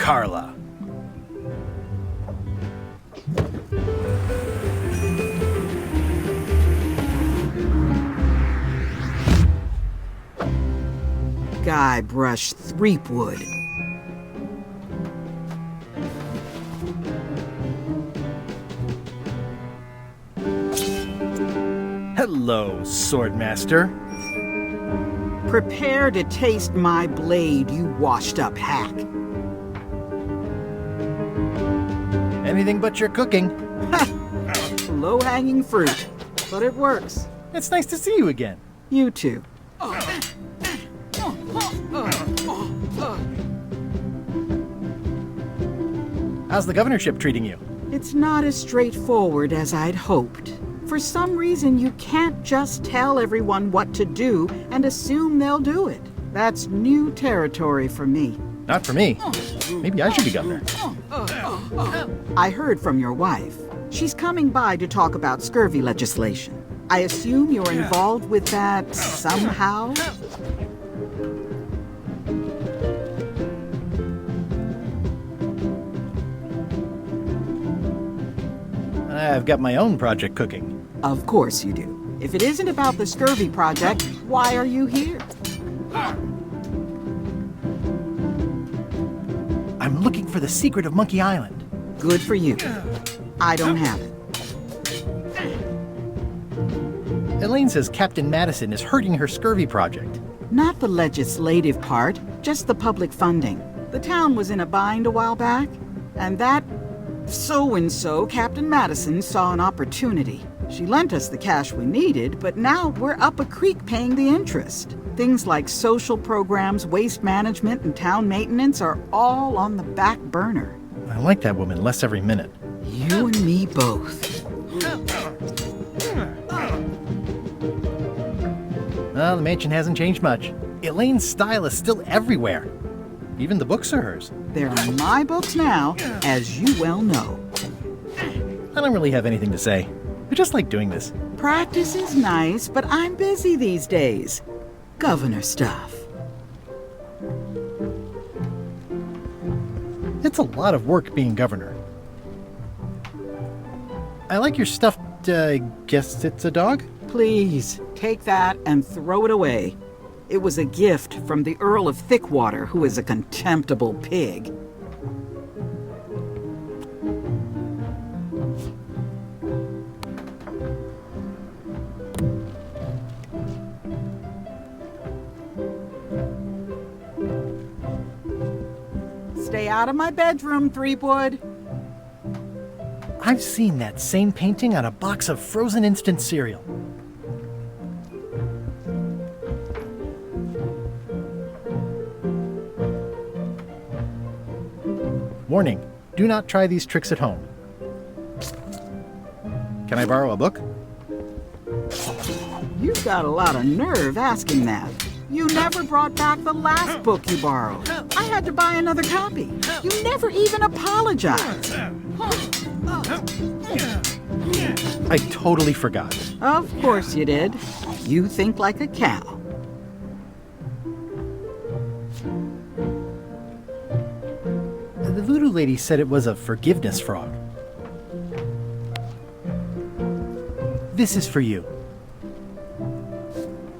Carla. Guybrush Threepwood. Hello, Swordmaster. Prepare to taste my blade, you washed-up hack. Anything but your cooking. Low-hanging fruit, but it works. It's nice to see you again. You too. How's the governorship treating you? It's not as straightforward as I'd hoped. For some reason, you can't just tell everyone what to do and assume they'll do it. That's new territory for me. Not for me. Maybe I should be governor. I heard from your wife. She's coming by to talk about scurvy legislation. I assume you're involved with that somehow? I've got my own project cooking. Of course you do. If it isn't about the scurvy project, why are you here? I'm looking for the secret of Monkey Island. Good for you. I don't have it. Elaine says Captain Madison is hurting her scurvy project. Not the legislative part, just the public funding. The town was in a bind a while back, and that so-and-so, Captain Madison, saw an opportunity. She lent us the cash we needed, but now we're up a creek paying the interest. Things like social programs, waste management, and town maintenance are all on the back burner. I like that woman less every minute. You and me both. Well, the mansion hasn't changed much. Elaine's style is still everywhere. Even the books are hers. They're my books now, as you well know. I don't really have anything to say. I just like doing this. Practice is nice, but I'm busy these days. Governor stuff. It's a lot of work being governor. I like your stuffed, guess it's a dog? Please, take that and throw it away. It was a gift from the Earl of Thickwater, who is a contemptible pig. Stay out of my bedroom, Threepwood. I've seen that same painting on a box of frozen instant cereal. Warning, do not try these tricks at home. Can I borrow a book? You've got a lot of nerve asking that. You never brought back the last book you borrowed. I had to buy another copy. You never even apologized. I totally forgot. Of course you did. You think like a cow. The voodoo lady said it was a forgiveness frog. This is for you.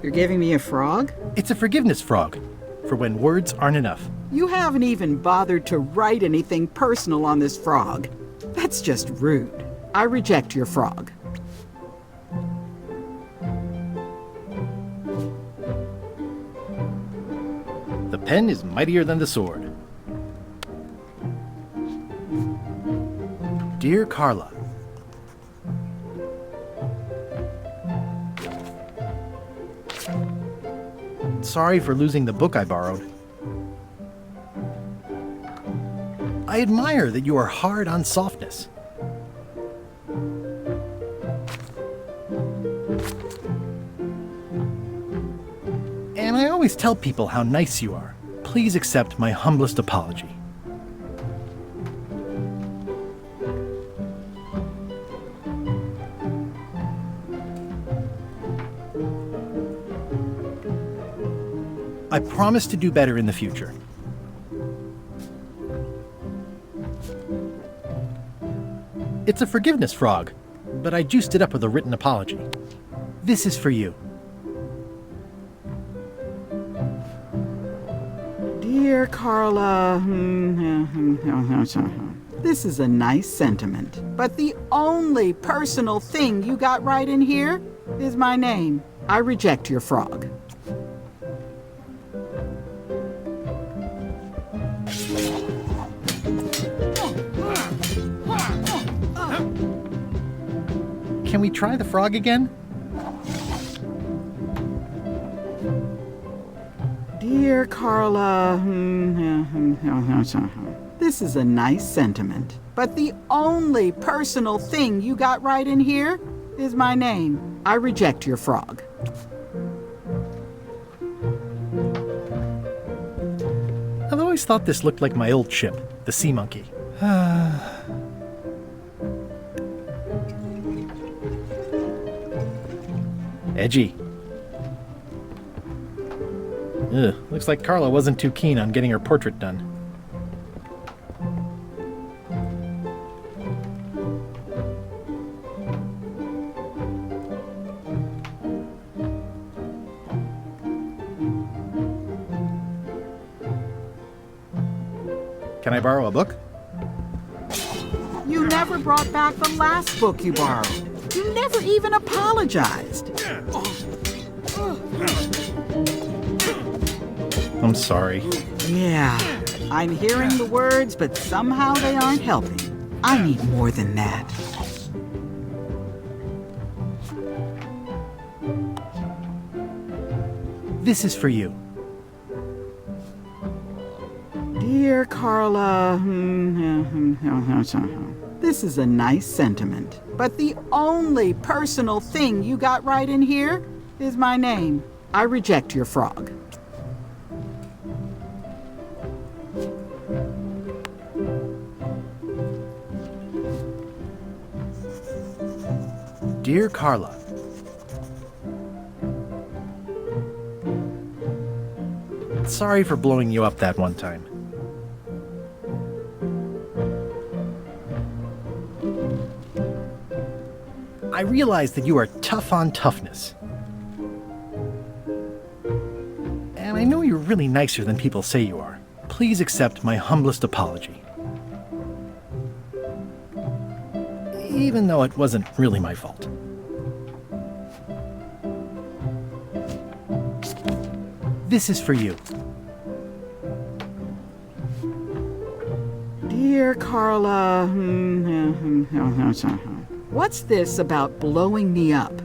You're giving me a frog? It's a forgiveness frog, for when words aren't enough. You haven't even bothered to write anything personal on this frog. That's just rude. I reject your frog. The pen is mightier than the sword. Dear Carla, sorry for losing the book I borrowed. I admire that you are hard on softness. And I always tell people how nice you are. Please accept my humblest apology. I promise to do better in the future. It's a forgiveness frog, but I juiced it up with a written apology. This is for you. Dear Carla, this is a nice sentiment, but the only personal thing you got right in here is my name. I reject your frog. Can we try the frog again? Dear Carla, this is a nice sentiment, but the only personal thing you got right in here is my name. I reject your frog. I've always thought this looked like my old ship, the Sea Monkey. Edgy. Ugh, looks like Carla wasn't too keen on getting her portrait done. Can I borrow a book? You never brought back the last book you borrowed. You never even apologized. I'm sorry. Yeah, I'm hearing the words, but somehow they aren't helping. I need more than that. This is for you. Dear Carla, this is a nice sentiment, but the only personal thing you got right in here is my name. I reject your frog. Dear Carla, sorry for blowing you up that one time. I realize that you are tough on toughness. And I know you're really nicer than people say you are. Please accept my humblest apology. Even though it wasn't really my fault. This is for you. Dear Carla, what's this about blowing me up?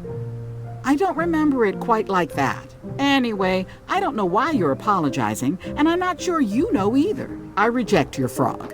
I don't remember it quite like that. Anyway, I don't know why you're apologizing, and I'm not sure you know either. I reject your frog.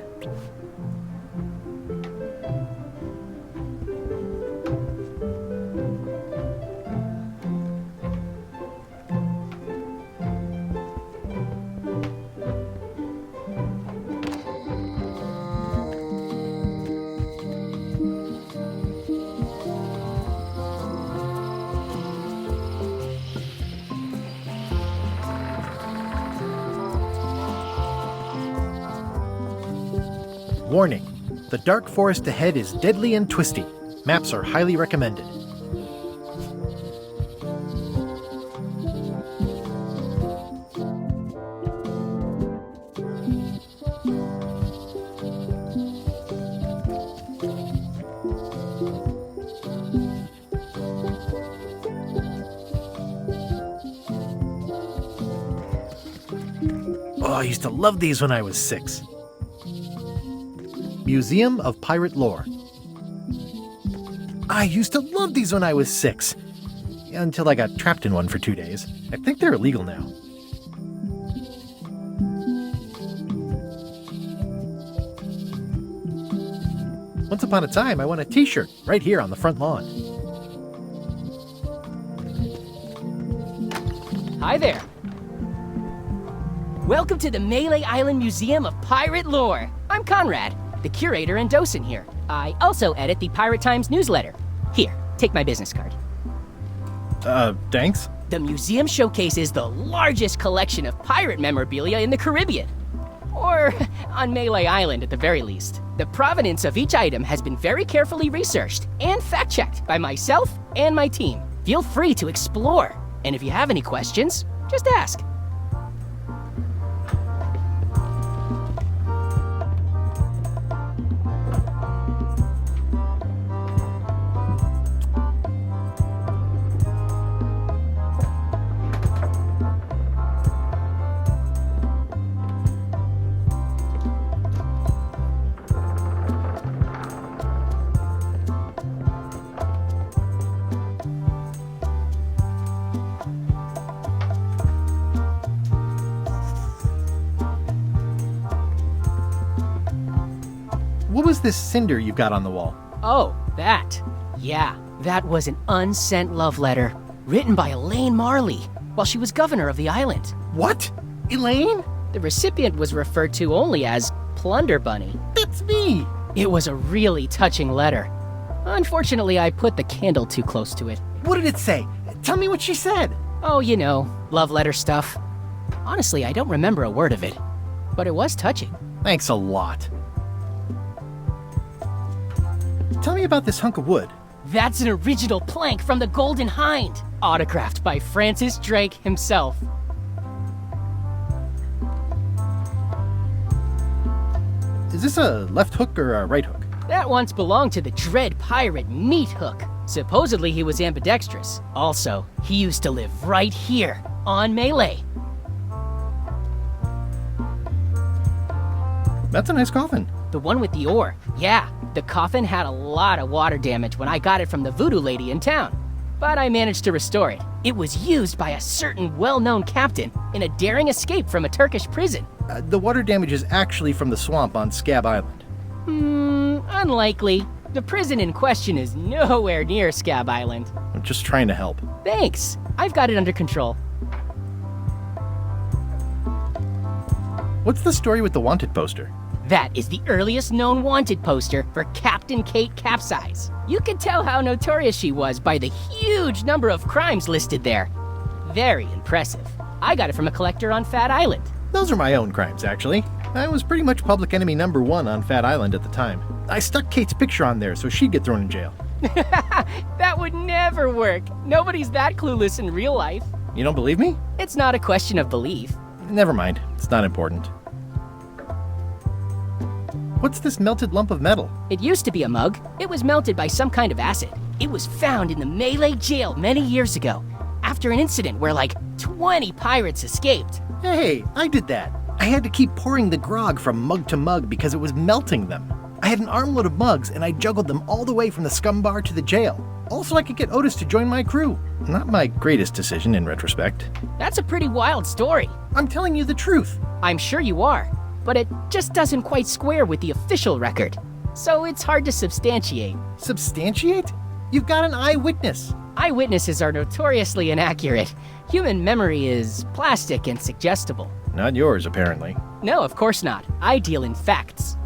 Warning, the dark forest ahead is deadly and twisty. Maps are highly recommended. Oh, I used to love these when I was 6. Museum of Pirate Lore. I used to love these when I was 6. Until I got trapped in one for 2 days. I think they're illegal now. Once upon a time, I won a t-shirt right here on the front lawn. Hi there. Welcome to the Mêlée Island Museum of Pirate Lore. I'm Conrad, the curator and docent here. I also edit the Pirate Times newsletter. Here, take my business card. Thanks? The museum showcases the largest collection of pirate memorabilia in the Caribbean. Or on Mêlée Island at the very least. The provenance of each item has been very carefully researched and fact-checked by myself and my team. Feel free to explore. And if you have any questions, just ask. What was this cinder you've got on the wall? Oh, that. Yeah, that was an unsent love letter written by Elaine Marley while she was governor of the island. What? Elaine? The recipient was referred to only as Plunder Bunny. That's me! It was a really touching letter. Unfortunately, I put the candle too close to it. What did it say? Tell me what she said. Oh, you know, love letter stuff. Honestly, I don't remember a word of it, but it was touching. Thanks a lot. Tell me about this hunk of wood. That's an original plank from the Golden Hind, autographed by Francis Drake himself. Is this a left hook or a right hook? That once belonged to the dread pirate Meat Hook. Supposedly he was ambidextrous. Also, he used to live right here, on Mêlée. That's a nice coffin. The one with the oar, yeah. The coffin had a lot of water damage when I got it from the voodoo lady in town. But I managed to restore it. It was used by a certain well-known captain in a daring escape from a Turkish prison. The water damage is actually from the swamp on Scab Island. Unlikely. The prison in question is nowhere near Scab Island. I'm just trying to help. Thanks. I've got it under control. What's the story with the wanted poster? That is the earliest known wanted poster for Captain Kate Capsize. You can tell how notorious she was by the huge number of crimes listed there. Very impressive. I got it from a collector on Fat Island. Those are my own crimes, actually. I was pretty much public enemy number 1 on Fat Island at the time. I stuck Kate's picture on there so she'd get thrown in jail. That would never work. Nobody's that clueless in real life. You don't believe me? It's not a question of belief. Never mind. It's not important. What's this melted lump of metal? It used to be a mug. It was melted by some kind of acid. It was found in the Mêlée jail many years ago, after an incident where like 20 pirates escaped. Hey, I did that. I had to keep pouring the grog from mug to mug because it was melting them. I had an armload of mugs and I juggled them all the way from the scum bar to the jail. Also, I could get Otis to join my crew. Not my greatest decision in retrospect. That's a pretty wild story. I'm telling you the truth. I'm sure you are, but it just doesn't quite square with the official record. So it's hard to substantiate. Substantiate? You've got an eyewitness. Eyewitnesses are notoriously inaccurate. Human memory is plastic and suggestible. Not yours, apparently. No, of course not. I deal in facts.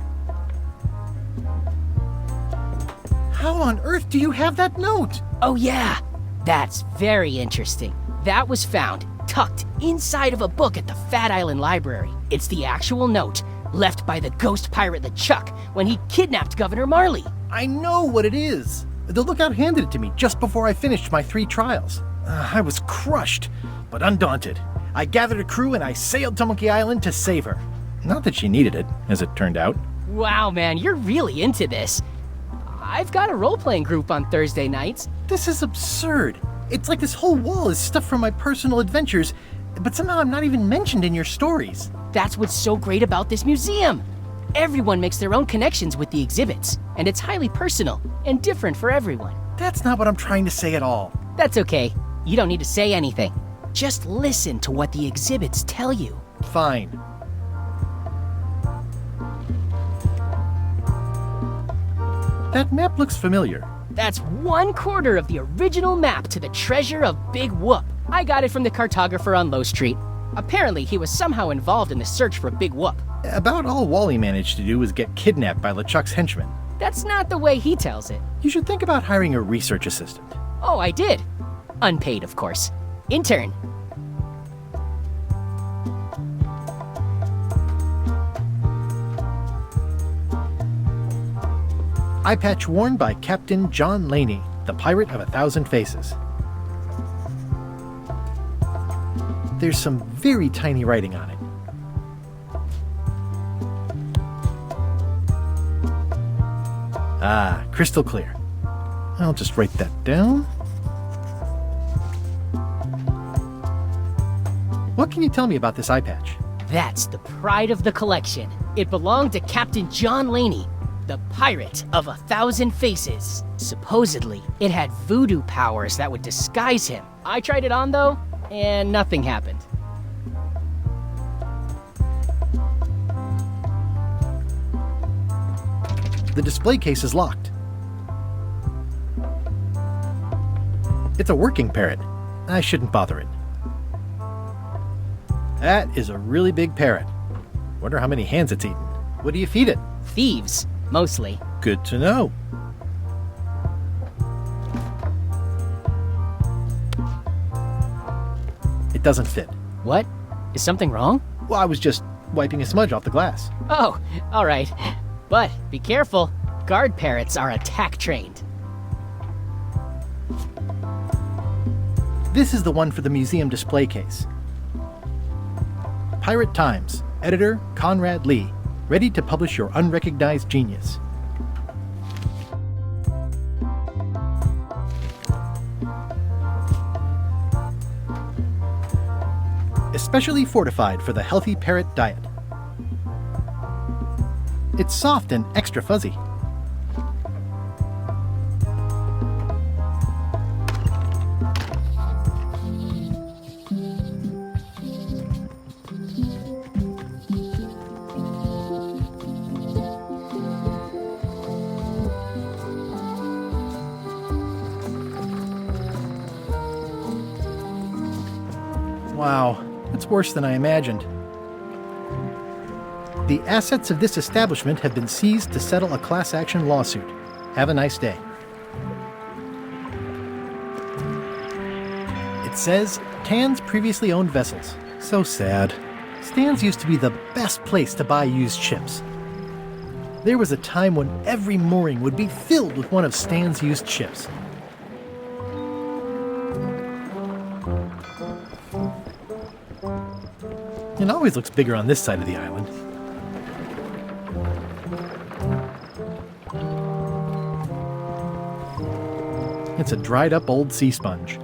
How on earth do you have that note? Oh yeah, that's very interesting. That was found tucked inside of a book at the Fat Island Library. It's the actual note left by the ghost pirate LeChuck when he kidnapped Governor Marley. I know what it is. The lookout handed it to me just before I finished my 3 trials. I was crushed, but undaunted. I gathered a crew and I sailed to Monkey Island to save her. Not that she needed it, as it turned out. Wow, man, you're really into this. I've got a role-playing group on Thursday nights. This is absurd. It's like this whole wall is stuff from my personal adventures, but somehow I'm not even mentioned in your stories. That's what's so great about this museum. Everyone makes their own connections with the exhibits, and it's highly personal and different for everyone. That's not what I'm trying to say at all. That's okay. You don't need to say anything. Just listen to what the exhibits tell you. Fine. That map looks familiar. That's 1/4 of the original map to the treasure of Big Whoop. I got it from the cartographer on Low Street. Apparently, he was somehow involved in the search for Big Whoop. About all Wally managed to do was get kidnapped by LeChuck's henchmen. That's not the way he tells it. You should think about hiring a research assistant. Oh, I did. Unpaid, of course. Intern. Eye patch worn by Captain John Laney, the pirate of 1,000 faces. There's some very tiny writing on it. Ah, crystal clear. I'll just write that down. What can you tell me about this eye patch? That's the pride of the collection. It belonged to Captain John Laney, the pirate of 1,000 faces. Supposedly, it had voodoo powers that would disguise him. I tried it on though, and nothing happened. The display case is locked. It's a working parrot. I shouldn't bother it. That is a really big parrot. Wonder how many hands it's eaten. What do you feed it? Thieves, mostly. Good to know. It doesn't fit. What? Is something wrong? Well, I was just wiping a smudge off the glass. Oh, alright. But be careful. Guard parrots are attack trained. This is the one for the museum display case. Pirate Times, editor Conrad Lee, ready to publish your unrecognized genius. Especially fortified for the healthy parrot diet. It's soft and extra fuzzy. Wow, it's worse than I imagined. The assets of this establishment have been seized to settle a class action lawsuit. Have a nice day. It says, Tan's previously owned vessels. So sad. Stan's used to be the best place to buy used ships. There was a time when every mooring would be filled with one of Stan's used ships. It always looks bigger on this side of the island. It's a dried up old sea sponge.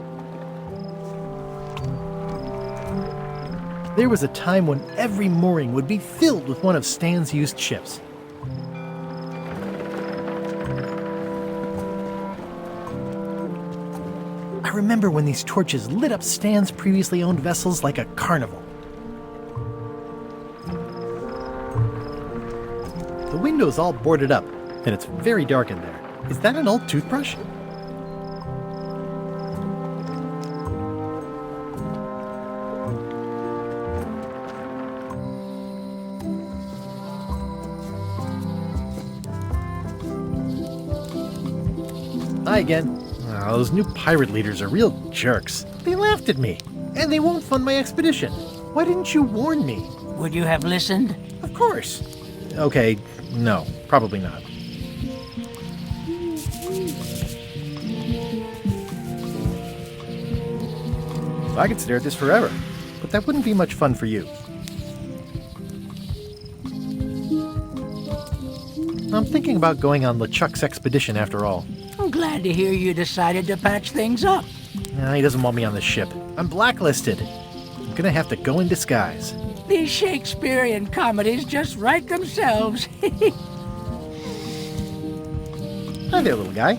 There was a time when every mooring would be filled with one of Stan's used ships. I remember when these torches lit up Stan's previously owned vessels like a carnival. The window's all boarded up, and it's very dark in there. Is that an old toothbrush? Hi again. Oh, those new pirate leaders are real jerks. They laughed at me, and they won't fund my expedition. Why didn't you warn me? Would you have listened? Of course. Okay, no, probably not. I could stare at this forever, but that wouldn't be much fun for you. I'm thinking about going on LeChuck's expedition after all. I'm glad to hear you decided to patch things up. Nah, he doesn't want me on the ship. I'm blacklisted. I'm gonna have to go in disguise. These Shakespearean comedies just write themselves. Hi there, little guy.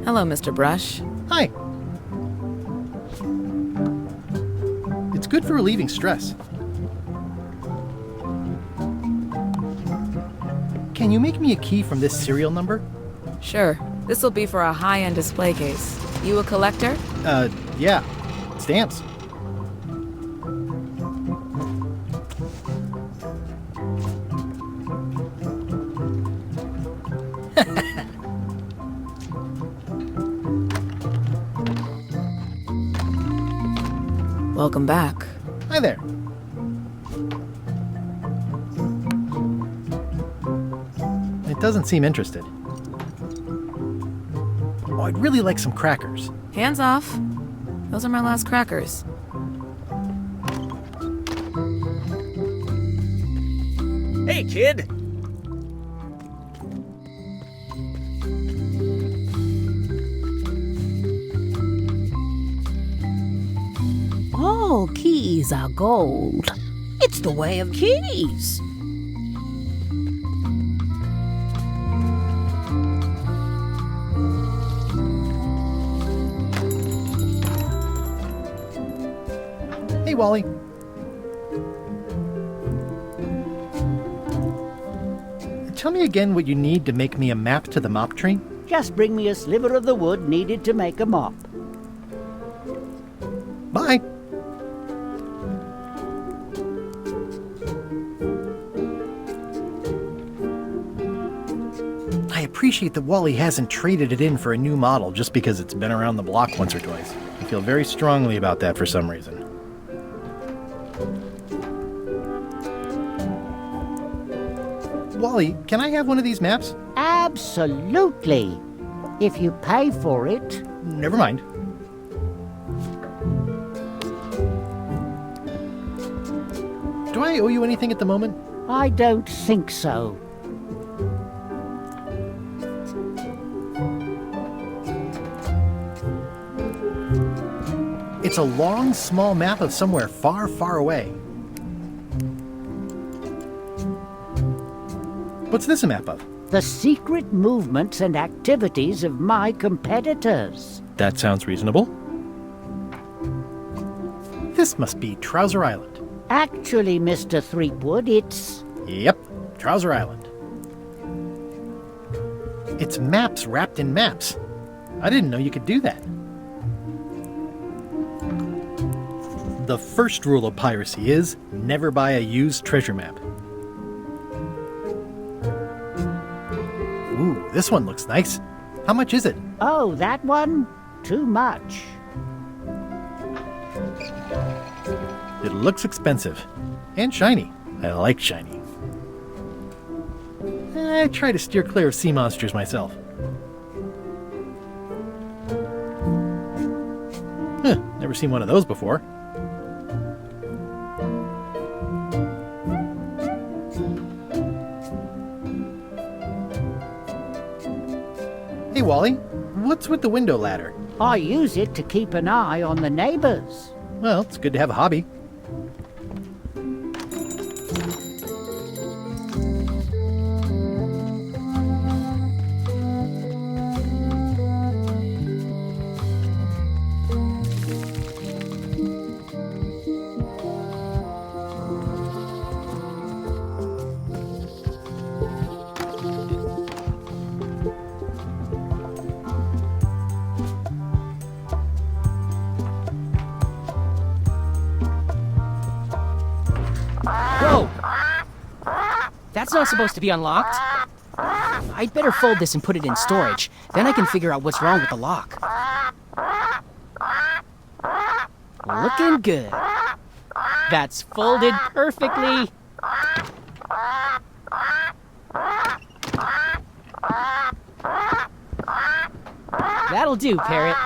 Hello, Mr. Brush. Hi. It's good for relieving stress. Can you make me a key from this serial number? Sure. This'll be for a high-end display case. You a collector? Yeah. Stamps. Welcome back. Hi there. It doesn't seem interested. Oh, I'd really like some crackers. Hands off. Those are my last crackers. Hey, kid! All keys are gold. It's the way of keys. Hey, Wally. Tell me again what you need to make me a map to the mop tree. Just bring me a sliver of the wood needed to make a mop. Bye. I appreciate that Wally hasn't traded it in for a new model just because it's been around the block once or twice. I feel very strongly about that for some reason. Wally, can I have one of these maps? Absolutely. If you pay for it. Never mind. Do I owe you anything at the moment? I don't think so. It's a long, small map of somewhere far, far away. What's this a map of? The secret movements and activities of my competitors. That sounds reasonable. This must be Trouser Island. Actually, Mr. Threepwood, it's... Yep, Trouser Island. It's maps wrapped in maps. I didn't know you could do that. The first rule of piracy is never buy a used treasure map. Ooh, this one looks nice. How much is it? Oh, that one? Too much. It looks expensive. And shiny. I like shiny. I try to steer clear of sea monsters myself. Never seen one of those before. Hey, Wally, what's with the window ladder? I use it to keep an eye on the neighbors. Well, it's good to have a hobby. Whoa! That's not supposed to be unlocked. I'd better fold this and put it in storage. Then I can figure out what's wrong with the lock. Looking good. That's folded perfectly. That'll do, Parrot.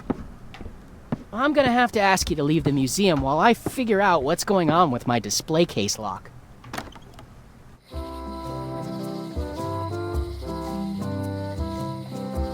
I'm gonna have to ask you to leave the museum while I figure out what's going on with my display case lock.